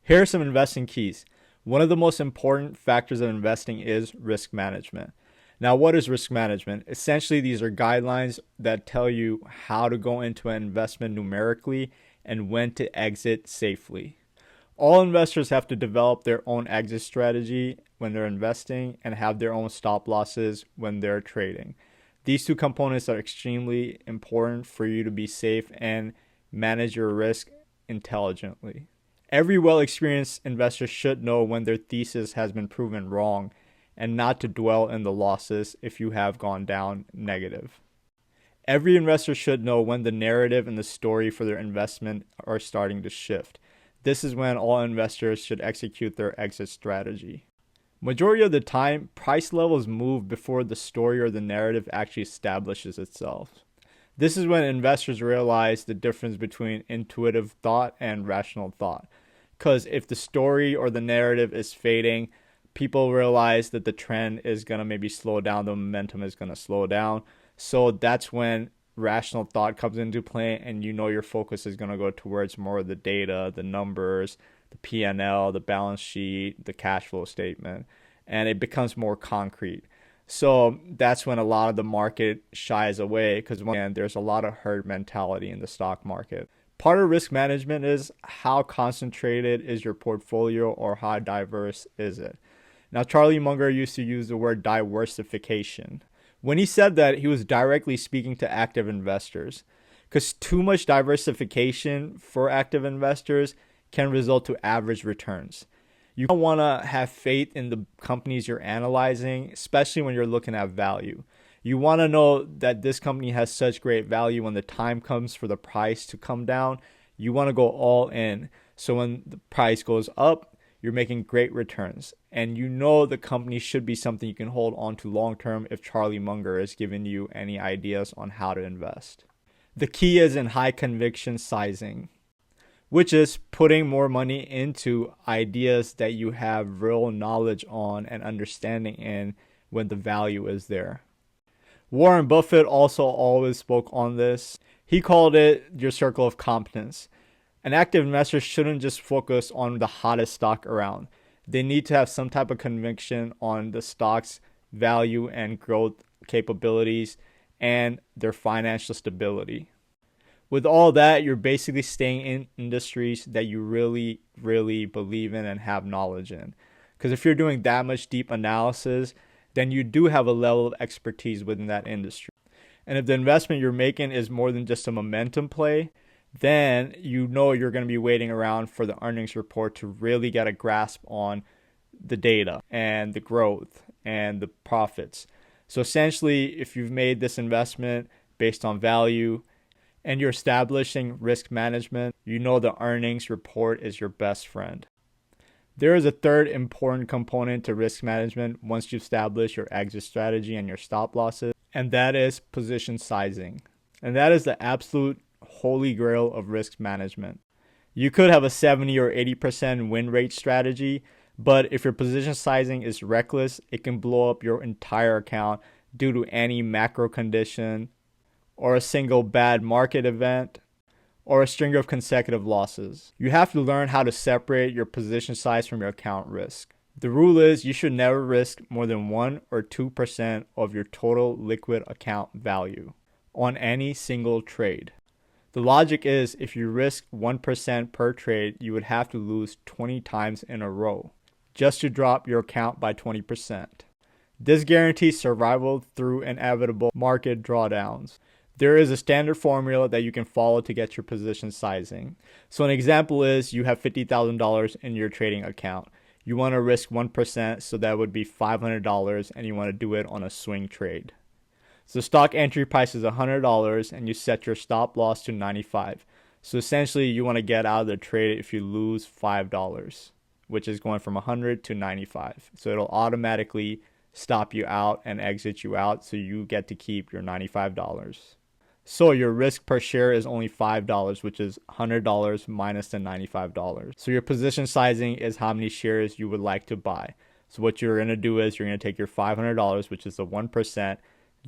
Here are some investing keys. One of the most important factors of investing is risk management. Now, what is risk management? Essentially, these are guidelines that tell you how to go into an investment numerically and when to exit safely. All investors have to develop their own exit strategy when they're investing and have their own stop losses when they're trading. These two components are extremely important for you to be safe and manage your risk intelligently. Every well-experienced investor should know when their thesis has been proven wrong and not to dwell in the losses if you have gone down negative. Every investor should know when the narrative and the story for their investment are starting to shift. This is when all investors should execute their exit strategy. Majority of the time, price levels move before the story or the narrative actually establishes itself. This is when investors realize the difference between intuitive thought and rational thought. Because if the story or the narrative is fading, people realize that the trend is going to maybe slow down, the momentum is going to slow down. So that's when rational thought comes into play, and you know your focus is going to go towards more of the data, the numbers, the P&L, the balance sheet, the cash flow statement, and it becomes more concrete. So that's when a lot of the market shies away because there's a lot of herd mentality in the stock market. Part of risk management is how concentrated is your portfolio or how diverse is it. Now, Charlie Munger used to use the word diversification. When he said that, he was directly speaking to active investors because too much diversification for active investors can result to average returns. You don't want to have faith in the companies you're analyzing, especially when you're looking at value. You want to know that this company has such great value when the time comes for the price to come down. You want to go all in. So when the price goes up, you're making great returns. And you know the company should be something you can hold on to long term if Charlie Munger is giving you any ideas on how to invest. The key is in high conviction sizing, which is putting more money into ideas that you have real knowledge on and understanding in when the value is there. Warren Buffett also always spoke on this. He called it your circle of competence. An active investor shouldn't just focus on the hottest stock around. They need to have some type of conviction on the stock's value and growth capabilities and their financial stability. With all that, you're basically staying in industries that you really, really believe in and have knowledge in. Because if you're doing that much deep analysis, then you do have a level of expertise within that industry. And if the investment you're making is more than just a momentum play, then you know you're going to be waiting around for the earnings report to really get a grasp on the data and the growth and the profits. So essentially, if you've made this investment based on value and you're establishing risk management, you know the earnings report is your best friend. There is a third important component to risk management once you establish your exit strategy and your stop losses, and that is position sizing. And that is the absolute holy grail of risk management. You could have a 70 or 80% win rate strategy, but if your position sizing is reckless, it can blow up your entire account due to any macro condition or a single bad market event or a string of consecutive losses. You have to learn how to separate your position size from your account risk. The rule is you should never risk more than 1 or 2% of your total liquid account value on any single trade. The logic is if you risk 1% per trade, you would have to lose 20 times in a row just to drop your account by 20%. This guarantees survival through inevitable market drawdowns. There is a standard formula that you can follow to get your position sizing. So an example is you have $50,000 in your trading account. You want to risk 1%, so that would be $500, and you want to do it on a swing trade. So stock entry price is $100 and you set your stop loss to 95. So essentially you want to get out of the trade if you lose $5, which is going from 100 to 95. So it'll automatically stop you out and exit you out, so you get to keep your $95. So your risk per share is only $5, which is $100 minus the $95. So your position sizing is how many shares you would like to buy. So what you're going to do is you're going to take your $500, which is the 1%,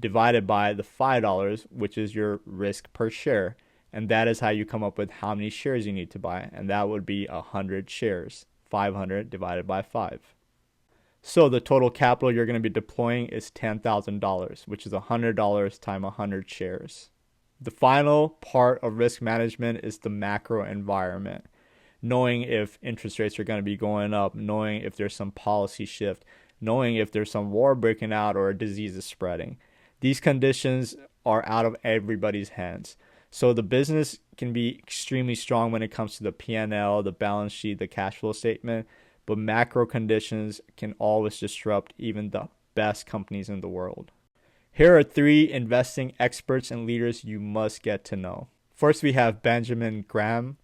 divided by the $5, which is your risk per share. And that is how you come up with how many shares you need to buy. And that would be 100 shares, 500 divided by 5. So the total capital you're going to be deploying is $10,000, which is $100 times 100 shares. The final part of risk management is the macro environment. Knowing if interest rates are going to be going up, knowing if there's some policy shift, knowing if there's some war breaking out or a disease is spreading. These conditions are out of everybody's hands. So the business can be extremely strong when it comes to the P&L, the balance sheet, the cash flow statement, but macro conditions can always disrupt even the best companies in the world. Here are 3 investing experts and leaders you must get to know. First, we have Benjamin Graham.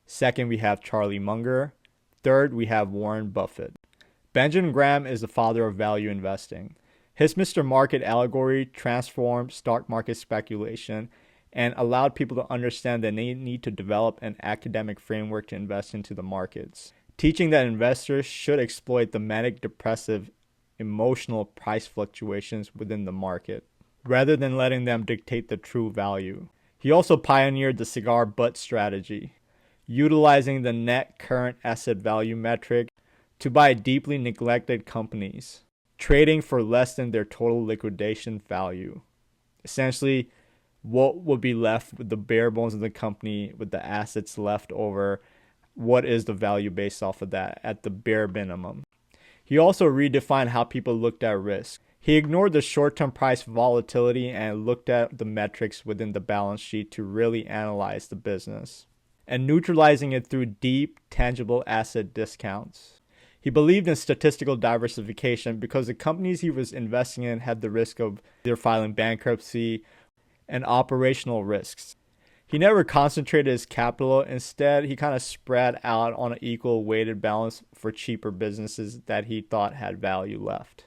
Second, we have Charlie Munger. Third, we have Warren Buffett. Benjamin Graham is the father of value investing. His Mr. Market allegory transformed stock market speculation and allowed people to understand that they need to develop an academic framework to invest into the markets, teaching that investors should exploit the manic depressive emotional price fluctuations within the market, rather than letting them dictate the true value. He also pioneered the cigar butt strategy, utilizing the net current asset value metric to buy deeply neglected companies, trading for less than their total liquidation value. Essentially, what would be left with the bare bones of the company, with the assets left over, what is the value based off of that at the bare minimum. He also redefined how people looked at risk. He ignored the short-term price volatility and looked at the metrics within the balance sheet to really analyze the business, and neutralizing it through deep, tangible asset discounts. He believed in statistical diversification because the companies he was investing in had the risk of either filing bankruptcy and operational risks. He never concentrated his capital. Instead, he kind of spread out on an equal weighted balance for cheaper businesses that he thought had value left.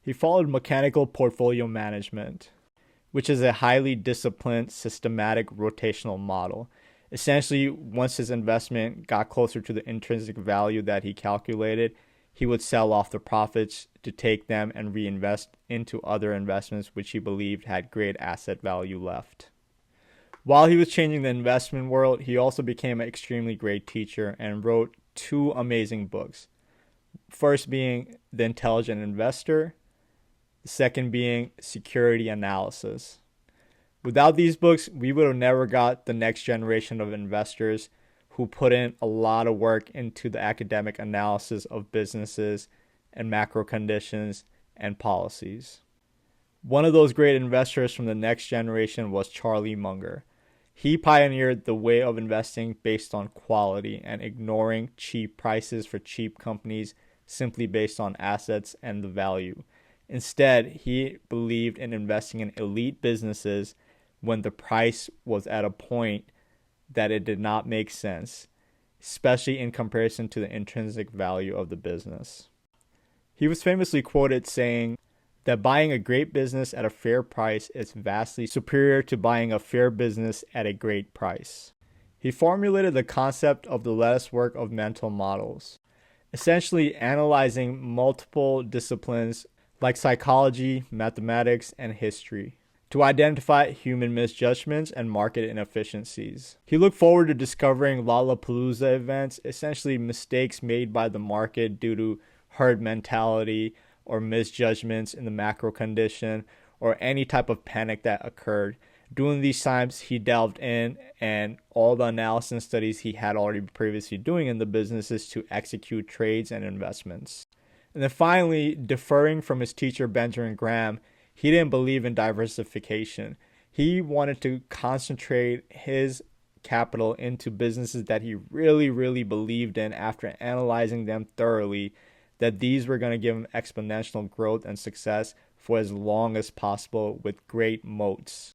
He followed mechanical portfolio management, which is a highly disciplined, systematic rotational model. Essentially, once his investment got closer to the intrinsic value that he calculated, he would sell off the profits to take them and reinvest into other investments which he believed had great asset value left. While he was changing the investment world, he also became an extremely great teacher and wrote 2 amazing books. First being The Intelligent Investor, the second being Security Analysis. Without these books, we would have never got the next generation of investors who put in a lot of work into the academic analysis of businesses and macro conditions and policies. One of those great investors from the next generation was Charlie Munger. He pioneered the way of investing based on quality and ignoring cheap prices for cheap companies simply based on assets and the value. Instead, he believed in investing in elite businesses when the price was at a point that it did not make sense, especially in comparison to the intrinsic value of the business. He was famously quoted saying that buying a great business at a fair price is vastly superior to buying a fair business at a great price. He formulated the concept of the lattice work of mental models, essentially analyzing multiple disciplines like psychology, mathematics, and history to identify human misjudgments and market inefficiencies. He looked forward to discovering Lollapalooza events, essentially mistakes made by the market due to herd mentality or misjudgments in the macro condition or any type of panic that occurred. During these times, he delved in and all the analysis studies he had already previously doing in the businesses to execute trades and investments. And then finally, differing from his teacher Benjamin Graham, he didn't believe in diversification. He wanted to concentrate his capital into businesses that he really, really believed in after analyzing them thoroughly, that these were going to give him exponential growth and success for as long as possible with great moats.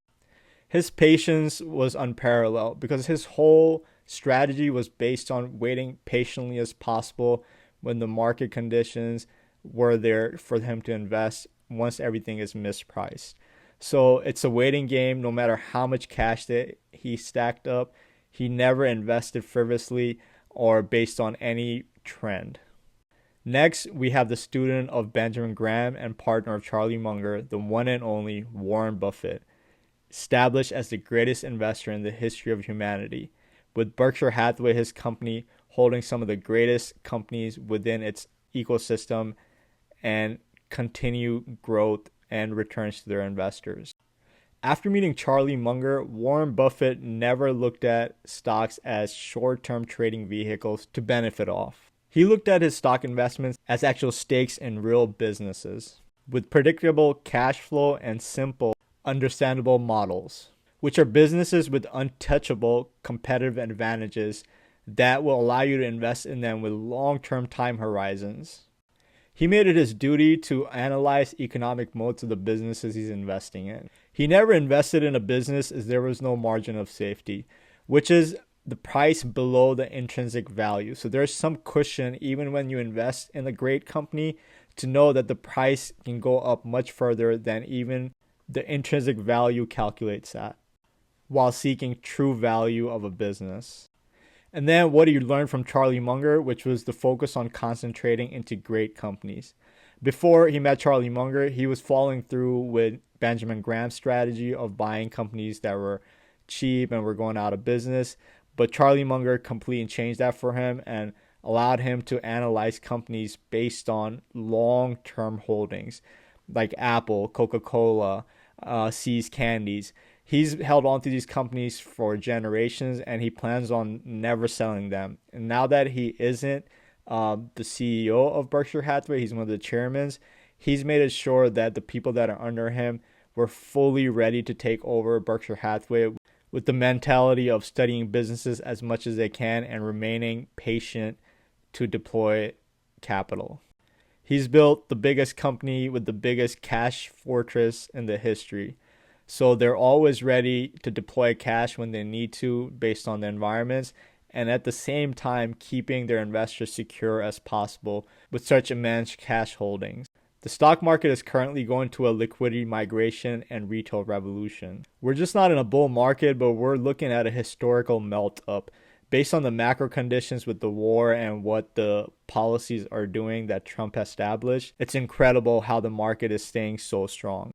His patience was unparalleled because his whole strategy was based on waiting patiently as possible when the market conditions were there for him to invest once everything is mispriced. So it's a waiting game. No matter how much cash that he stacked up, he never invested frivolously or based on any trend. Next, we have the student of Benjamin Graham and partner of Charlie Munger, the one and only Warren Buffett. established as the greatest investor in the history of humanity, with Berkshire Hathaway, his company, holding some of the greatest companies within its ecosystem and continue growth and returns to their investors. After meeting Charlie Munger, Warren Buffett never looked at stocks as short-term trading vehicles to benefit off. He looked at his stock investments as actual stakes in real businesses, with predictable cash flow and simple, understandable models, which are businesses with untouchable competitive advantages that will allow you to invest in them with long-term time horizons. He made it his duty to analyze economic moats of the businesses he's investing in. He never invested in a business as there was no margin of safety, which is the price below the intrinsic value. So there's some cushion even when you invest in a great company to know that the price can go up much further than even the intrinsic value calculates at, while seeking true value of a business. And then what he learned from Charlie Munger, which was the focus on concentrating into great companies. Before he met Charlie Munger, he was following through with Benjamin Graham's strategy of buying companies that were cheap and were going out of business. But Charlie Munger completely changed that for him and allowed him to analyze companies based on long-term holdings, like Apple, Coca-Cola, See's Candies. He's held on to these companies for generations, and he plans on never selling them. And now that he isn't the CEO of Berkshire Hathaway, he's one of the chairmen, he's made it sure that the people that are under him were fully ready to take over Berkshire Hathaway with the mentality of studying businesses as much as they can and remaining patient to deploy capital. He's built the biggest company with the biggest cash fortress in the history. So they're always ready to deploy cash when they need to based on the environments, and at the same time keeping their investors secure as possible with such immense cash holdings. The stock market is currently going to a liquidity migration and retail revolution. We're just not in a bull market, but we're looking at a historical melt up. Based on the macro conditions with the war and what the policies are doing that Trump has established, it's incredible how the market is staying so strong.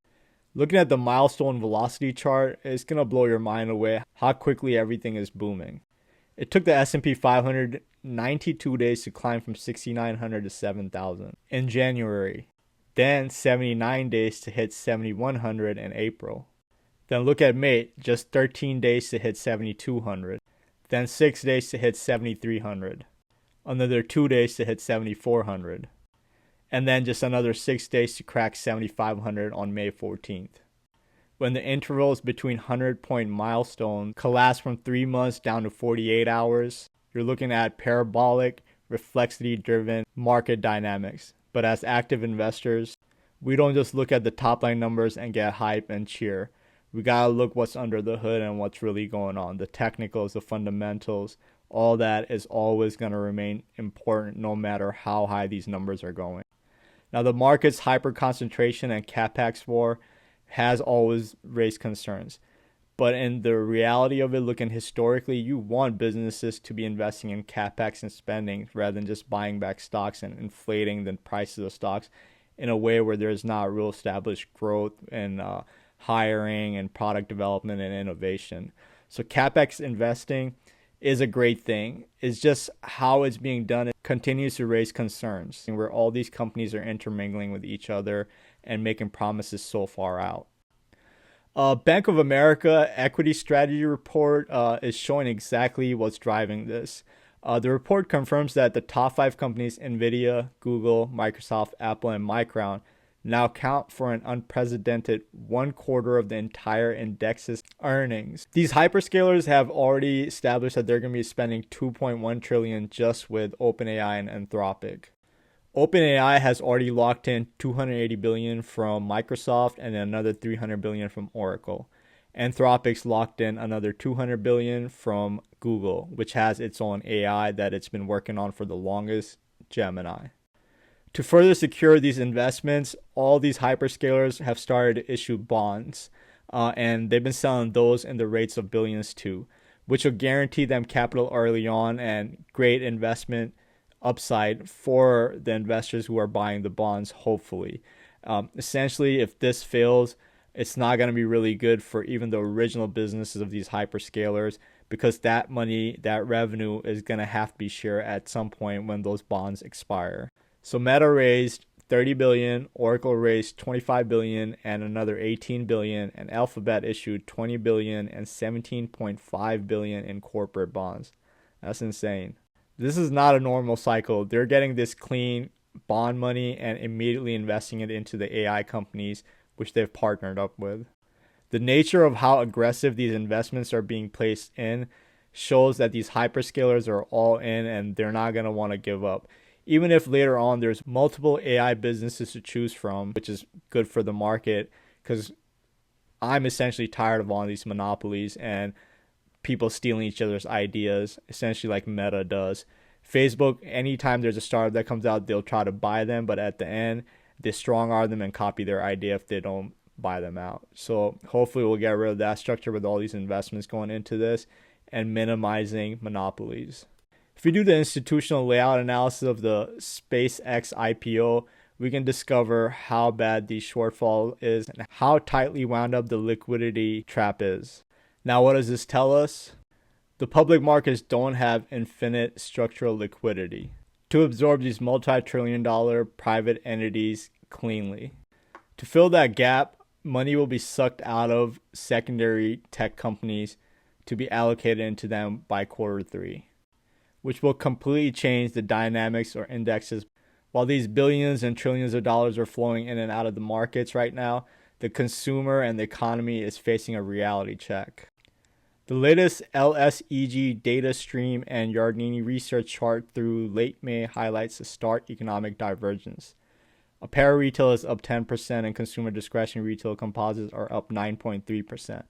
Looking at the milestone velocity chart, it's going to blow your mind away how quickly everything is booming. It took the S&P 500 92 days to climb from 6,900 to 7,000 in January. Then 79 days to hit 7,100 in April. Then look at May, just 13 days to hit 7,200. Then 6 days to hit 7,300. Another 2 days to hit 7,400. And then just another 6 days to crack 7,500 on May 14th. When the intervals between 100-point milestones collapse from 3 months down to 48 hours, you're looking at parabolic, reflexity-driven market dynamics. But as active investors, we don't just look at the top-line numbers and get hype and cheer. We gotta look what's under the hood and what's really going on. The technicals, the fundamentals, all that is always going to remain important no matter how high these numbers are going. Now, the market's hyper-concentration and capex war has always raised concerns. But in the reality of it, looking historically, you want businesses to be investing in capex and spending rather than just buying back stocks and inflating the prices of stocks in a way where there's not real established growth and hiring and product development and innovation. So capex investing is a great thing. It's just how it's being done. It continues to raise concerns where all these companies are intermingling with each other and making promises so far out. Bank of America equity strategy report is showing exactly what's driving this. The report confirms that the top 5 companies, NVIDIA, Google, Microsoft, Apple, and Micron, now count for an unprecedented 1/4 of the entire index's earnings. These hyperscalers have already established that they're going to be spending $2.1 trillion just with OpenAI and Anthropic. OpenAI has already locked in $280 billion from Microsoft and another $300 billion from Oracle. Anthropic's locked in another $200 billion from Google, which has its own AI that it's been working on for the longest, Gemini. To further secure these investments, all these hyperscalers have started to issue bonds, and they've been selling those in the rates of billions too, which will guarantee them capital early on and great investment upside for the investors who are buying the bonds, hopefully. Essentially, if this fails, it's not going to be really good for even the original businesses of these hyperscalers, because that money, that revenue is going to have to be shared at some point when those bonds expire. So Meta raised 30 billion, Oracle raised 25 billion and another 18 billion, and Alphabet issued 20 billion and 17.5 billion in corporate bonds. That's insane. This is not a normal cycle. They're getting this clean bond money and immediately investing it into the AI companies which they've partnered up with. The nature of how aggressive these investments are being placed in shows that these hyperscalers are all in and they're not going to want to give up. Even if later on there's multiple AI businesses to choose from, which is good for the market, because I'm essentially tired of all these monopolies and people stealing each other's ideas, essentially like Meta does. Facebook, anytime there's a startup that comes out, they'll try to buy them, but at the end, they strong arm them and copy their idea if they don't buy them out. So hopefully we'll get rid of that structure with all these investments going into this and minimizing monopolies. If we do the institutional layout analysis of the SpaceX IPO, we can discover how bad the shortfall is and how tightly wound up the liquidity trap is. Now, what does this tell us? The public markets don't have infinite structural liquidity to absorb these multi-trillion-dollar private entities cleanly. To fill that gap, money will be sucked out of secondary tech companies to be allocated into them by Q3, which will completely change the dynamics or indexes. While these billions and trillions of dollars are flowing in and out of the markets right now, the consumer and the economy is facing a reality check. The latest LSEG data stream and Yardney research chart through late May highlights a stark economic divergence. Apparel retail is up 10% and consumer discretionary retail composites are up 9.3%.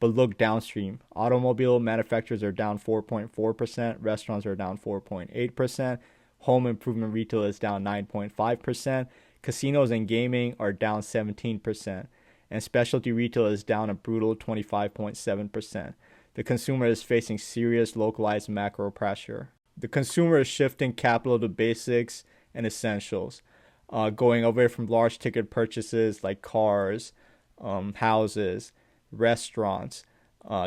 But look downstream. Automobile manufacturers are down 4.4%, restaurants are down 4.8%, home improvement retail is down 9.5%, casinos and gaming are down 17%, and specialty retail is down a brutal 25.7%. The consumer is facing serious localized macro pressure. The consumer is shifting capital to basics and essentials, going away from large ticket purchases like cars, houses, restaurants,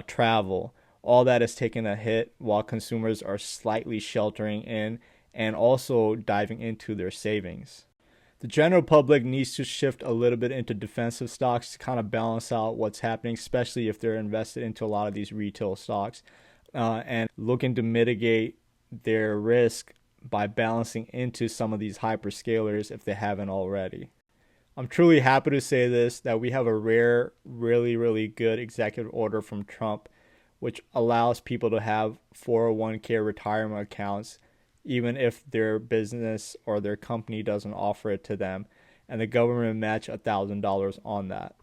travel. All that is taking a hit while consumers are slightly sheltering in and also diving into their savings. The general public needs to shift a little bit into defensive stocks to kind of balance out what's happening, especially if they're invested into a lot of these retail stocks, and looking to mitigate their risk by balancing into some of these hyperscalers if they haven't already. I'm truly happy to say this, that we have a rare, really, really good executive order from Trump, which allows people to have 401k retirement accounts even if their business or their company doesn't offer it to them, and the government match $1,000 on that.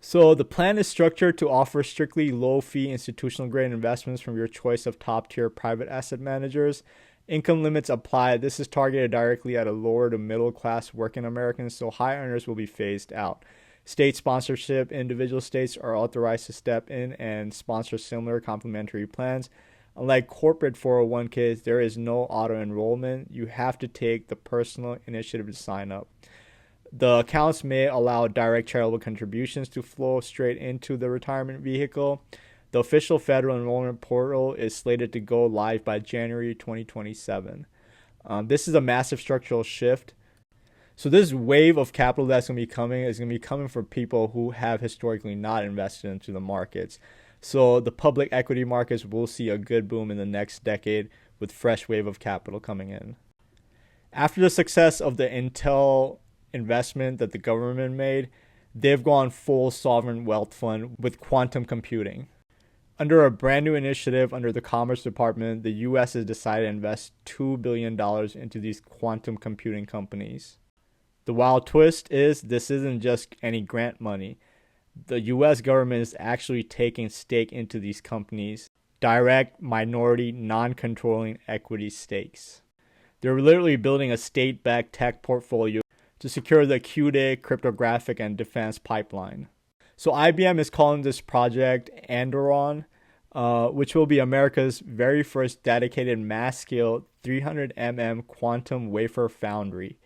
So the plan is structured to offer strictly low-fee institutional grade investments from your choice of top-tier private asset managers. Income limits apply. This is targeted directly at a lower to middle-class working Americans, so high earners will be phased out. State sponsorship: individual states are authorized to step in and sponsor similar complementary plans. Unlike corporate 401ks, there is no auto-enrollment. You have to take the personal initiative to sign up. The accounts may allow direct charitable contributions to flow straight into the retirement vehicle. The official federal enrollment portal is slated to go live by January 2027. This is a massive structural shift. So this wave of capital that's going to be coming is going to be coming from people who have historically not invested into the markets. So the public equity markets will see a good boom in the next decade with fresh wave of capital coming in. After the success of the Intel investment that the government made, they've gone full sovereign wealth fund with quantum computing. Under a brand new initiative under the Commerce Department, the U.S. has decided to invest $2 billion into these quantum computing companies. The wild twist is this isn't just any grant money. The U.S. government is actually taking stake into these companies, direct, minority, non-controlling equity stakes. They're literally building a state-backed tech portfolio to secure the QDA cryptographic and defense pipeline. So IBM is calling this project Anderon, which will be America's very first dedicated mass-scale 300 mm quantum wafer foundry.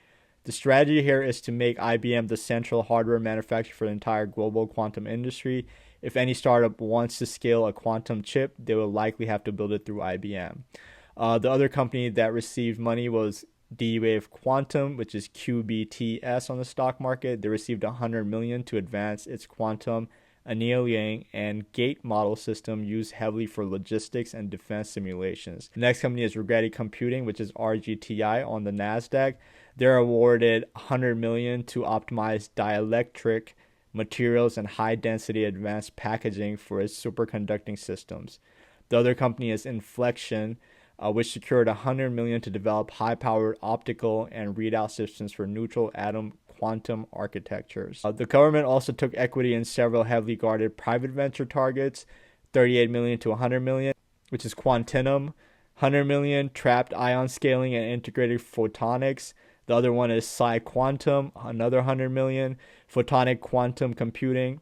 The strategy here is to make IBM the central hardware manufacturer for the entire global quantum industry. If any startup wants to scale a quantum chip, they will likely have to build it through IBM. The other company that received money was D-Wave Quantum, which is QBTS on the stock market. They received $100 million to advance its quantum annealing and gate model system used heavily for logistics and defense simulations. The next company is Rigetti Computing, which is RGTI on the NASDAQ. They're awarded $100 million to optimize dielectric materials and high-density advanced packaging for its superconducting systems. The other company is Inflection, which secured $100 million to develop high-powered optical and readout systems for neutral atom quantum architectures. The government also took equity in several heavily guarded private venture targets, $38 million to $100 million, which is Quantinum, $100 million, trapped ion scaling and integrated photonics. The other one is Psi Quantum, another $100 million, photonic quantum computing,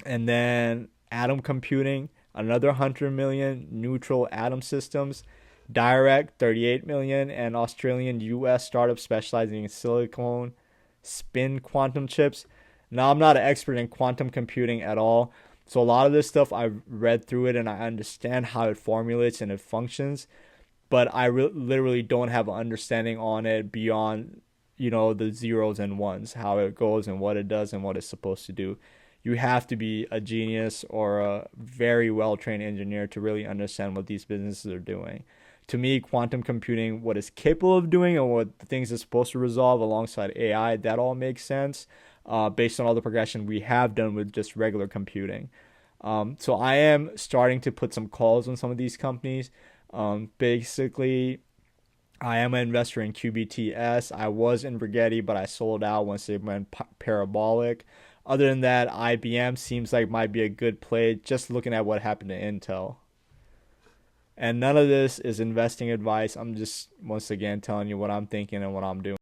and then atom computing, another $100 million, neutral atom systems, Direct, $38 million, and Australian US startup specializing in silicon spin quantum chips. Now, I'm not an expert in quantum computing at all, so a lot of this stuff I've read through it and I understand how it formulates and it functions, but I literally don't have an understanding on it beyond, the zeros and ones, how it goes and what it does and what it's supposed to do. You have to be a genius or a very well-trained engineer to really understand what these businesses are doing. To me, quantum computing, what it's capable of doing and what the things it's supposed to resolve alongside AI, that all makes sense based on all the progression we have done with just regular computing. So I am starting to put some calls on some of these companies. Basically, I am an investor in QBTS. I was in Rigetti, but I sold out once they went Parabolic. Other than that, IBM seems like might be a good play, just looking at what happened to Intel. And none of this is investing advice. I'm just, once again, telling you what I'm thinking and what I'm doing.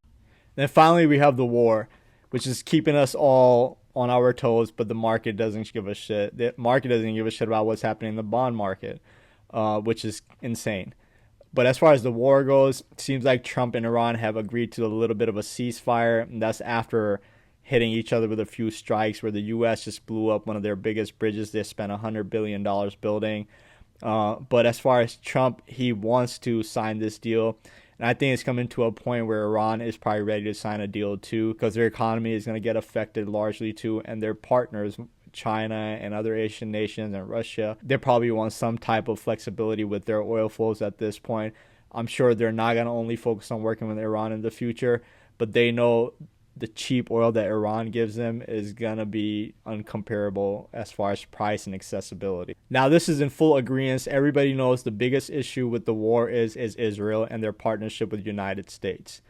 Then finally, we have the war, which is keeping us all on our toes, but the market doesn't give a shit. The market doesn't give a shit about what's happening in the bond market, which is insane. But as far as the war goes, it seems like Trump and Iran have agreed to a little bit of a ceasefire, and that's after hitting each other with a few strikes where the U.S. just blew up one of their biggest bridges they spent $100 billion building. But as far as Trump, he wants to sign this deal. And I think it's coming to a point where Iran is probably ready to sign a deal too, because their economy is going to get affected largely too. And their partners, China and other Asian nations and Russia, they probably want some type of flexibility with their oil flows at this point. I'm sure they're not going to only focus on working with Iran in the future, but they know the cheap oil that Iran gives them is going to be uncomparable as far as price and accessibility. Now, this is in full agreement. Everybody knows the biggest issue with the war is Israel and their partnership with the United States.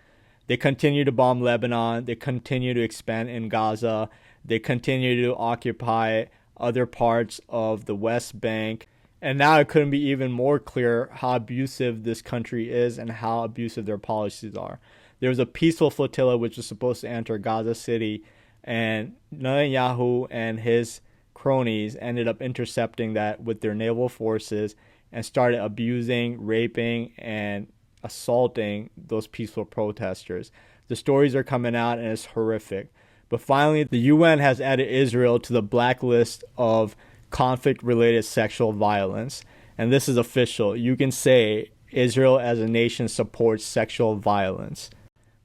They continue to bomb Lebanon. They continue to expand in Gaza. They continue to occupy other parts of the West Bank. And now it couldn't be even more clear how abusive this country is and how abusive their policies are. There was a peaceful flotilla which was supposed to enter Gaza City, and Netanyahu and his cronies ended up intercepting that with their naval forces and started abusing, raping, and assaulting those peaceful protesters. The stories are coming out and it's horrific. But finally, the UN has added Israel to the blacklist of conflict-related sexual violence. And this is official. You can say Israel as a nation supports sexual violence.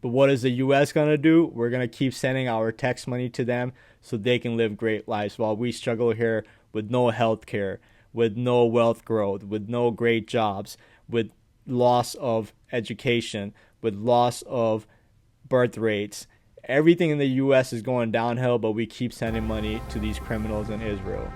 But what is the U.S. going to do? We're going to keep sending our tax money to them so they can live great lives while we struggle here with no health care, with no wealth growth, with no great jobs, with loss of education, with loss of birth rates. Everything in the U.S. is going downhill, but we keep sending money to these criminals in Israel.